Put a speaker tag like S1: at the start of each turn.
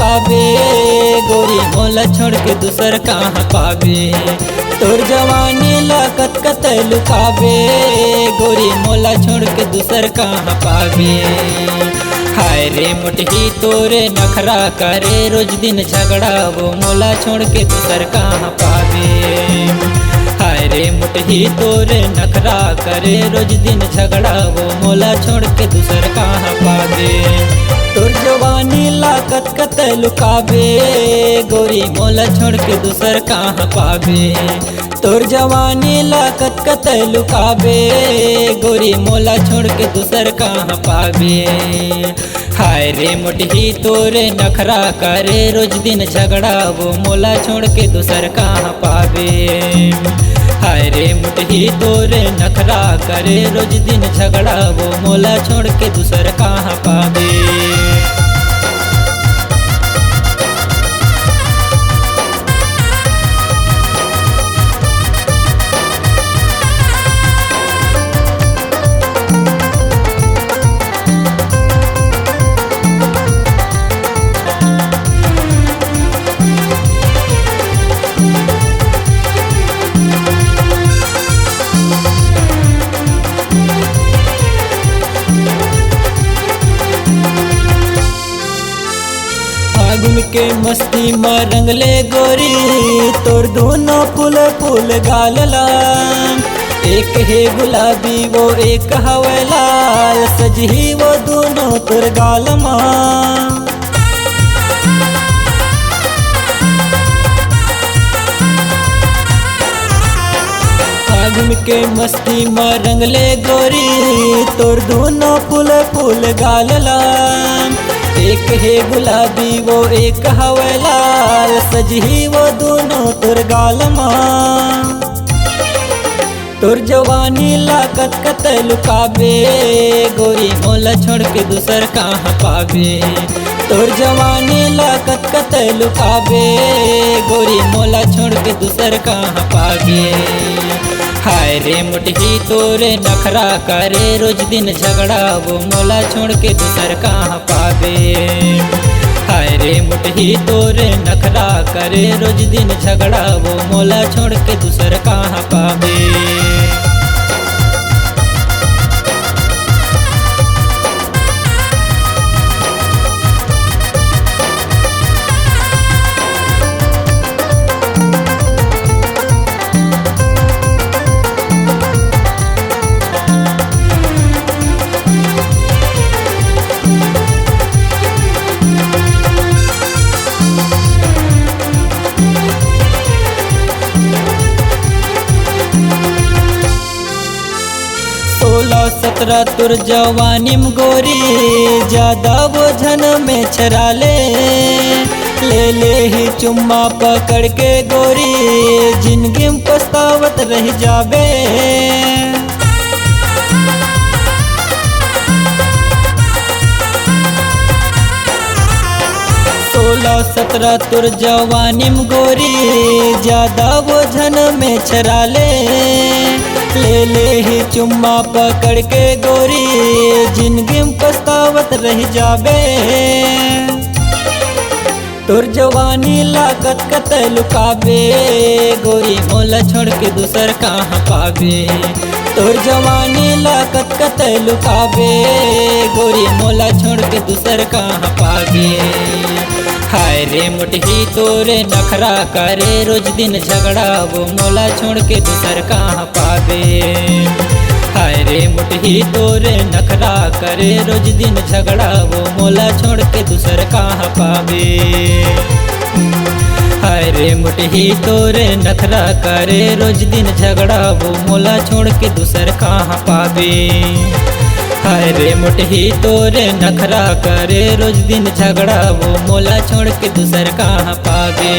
S1: लुकावे, गोरी मोला छोड़ के दूसर कहाँ पावे। तोर जवानी लागत कत लुकावे, गोरी मोला छोड़ के दूसर कहाँ पावे। हाय रे मुटही तोरे नखरा करे, रोज दिन झगड़ा वो मोला छोड़ के दूसर कहाँ पावे। हाय रे मुटही तोरे नखरा करे, रोज दिन झगड़ा वो मोला छोड़ के दूसर कहाँ पावे। तोर जवानी लागत कत लुकावे, गोरी मोला छोड़ के दूसर कहाँ पावे। तोर जवानी लागत कत लुकावे, गोरी मोला छोड़ के दूसर कहाँ पावे। हाय रे मुटही तोरे नखरा करे, रोज दिन झगड़ा वो मोला छोड़ के दूसर कहाँ पावे। हाय रे मुटही तोरे नखरा करे, रोज दिन झगड़ा वो मोला छोड़ के दूसर कहाँ पावे। फागुन के मस्ती में रंगले गोरी, तोर दोनों फूल फूल गालला। एक है गुलाबी वो एक हवे लाल, सजही वो दोनों तोर गालमा। फागुन के मस्ती में रंगले गोरी, तोर दोनों फूल फूल गालला। एक है गुलाबी वो एक हवे लाल, सजही वो दोनों तोर गालमा। तोर जवानी लागत कत लुकावे, गोरी मोला छोड़ के दूसर कहाँ पावे। तोर जवानी लागत कत लुकावे, गोरी मोला छोड़ के दूसर कहाँ पावे। हाय रे मुटही तोरे नखरा करे, रोज दिन झगड़ा वो मोला छोड़ के दूसर कहाँ पावे। हाय रे मुटही तोरे नखरा करे, रोज दिन झगड़ा वो मोला छोड़ के दूसर कहाँ पावे। सोलह सत्रह तुर जवानी में गोरी, ज्यादा बोझन में छरा ले ही चुम्मा पकड़ के गोरी, जिंदगी में पछतावत रह जाबे। 16-17 तुर जवानी में गोरी, ज्यादा बोझन में छरा ले ही चुम्मा पकड़ के गोरी, जिंदगी में पछतावत रह जाबे। तोर जवानी लागत कत लुकावे, गोरी मोला छोड़ के दूसर कहाँ पावे। तोर जवानी लागत कत लुकावे, गोरी मोला छोड़ के दूसर कहाँ पावे। हाय रे मुटही तोरे नखरा करे, रोज दिन झगड़ा वो मोला छोड़ के दूसर कहाँ पावे। हाय रे मुटही तोरे नखरा करे, रोज दिन झगड़ा वो मोला छोड़ के दूसर कहाँ पावे। हाय रे मुटही तोरे नखरा करे, रोज दिन झगड़ा वो मोला छोड़ के दूसर कहाँ पावे। हाय रे मुटही तोरे नखरा करे, रोज दिन झगड़ा वो मोला छोड़ के दूसर कहाँ पावे।